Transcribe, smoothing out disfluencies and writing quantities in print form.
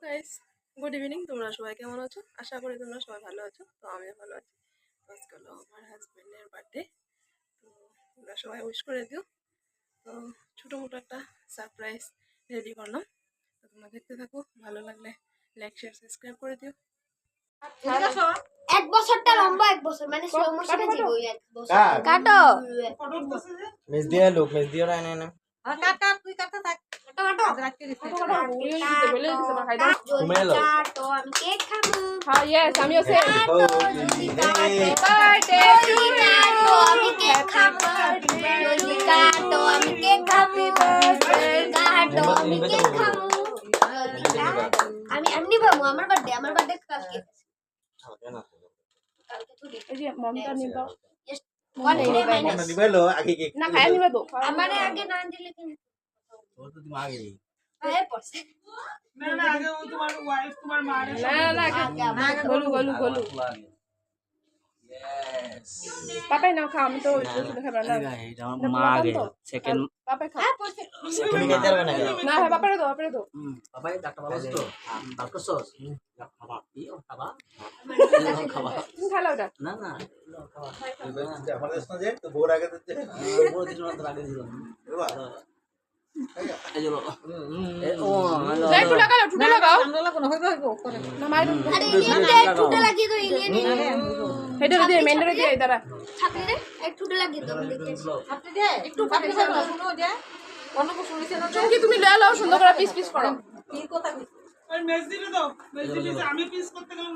Guys, good evening. তোমরা সবাই কেমন আছো? আশা করি তোমরা সবাই ভালো আছো। তো আমিও ভালো আছি। তো আজকে হলো আমার হাজবেন্ডের বার্থডে। তো তোমরা সবাই উইশ করে দিও। তো ছোটো মোটো একটা সারপ্রাইজ রেডি করলাম। তো তোমরা দেখতে থাকো, ভালো লাগলে লাইক শেয়ার সাবস্ক্রাইব করে দিও। এক বছরটা লম্বা, এক বছর মানে স্লো মোশনে যাবে ওই এক বছর। কাটো মিস দিয়া লোক মিস দিয়া না না কাটা তুই কাটা থাক ঘুমিয়ে এলো। কাটো, আমি কেক খাবো। হ্যাঁ, ইয়েস, আমিও সেম। বার্থডে কাটো, আমি কেক খাবো। জলদি কাটো, আমি কেক খাবো। কাটো, আমি কেক খাবো। আমি এমনি ভাবো আমার বার্থডে কালকে। এই যে মমটা নিবা মন নিবেলো আগে কি না, খায় নিবা তো। আমারে আগে না দিলে কি তোর তো তুমি আগে হয়ে পড়ছে। না আগে ও তোমার ওয়াইফ তোমার মা রে না, গলু গলু গলু। यस পাপাই নাও, খাও। আমি তো শুধু খাবার না। এটা আমার মা আগে সেকেন্ড পাপাই খাও। সেকেন্ড খেতে পারবে না না, হ্যাঁ, পাপারে দাও, পাপারে দাও। বাবাই ডাক্তার ভালো তো ডাক্তার সস খাবা ইও খাবা খাবা তুমি খাও ওটা। না না খাবা আমাদের সঙ্গে তো বোর আগে দিতে বড় দিন আগে দিল বাবা এই যে ও যাই একটু লাগাও, ঠুটে লাগাও। আমরা লাগো না হইব করে না, মাই দাও। আরে এলিয়ানটা এক টুটে লাগিয়ে দাও, এলিয়ান হেডে দিয়ে মেন্ডারে দিয়ে দাঁড়া। থাকলে রে এক টুটে লাগিয়ে দাও, আমি দেখতেছি। আপনি দে একটু আপনি শুনো দে অন্য কিছু শুনিছে না চুমকি, তুমি লয়ে লাও, সুন্দর করে পিস পিস করো। কি কথা ওই মেজ দিলে দাও মেজ দিলে আমি পিস করতে গেলাম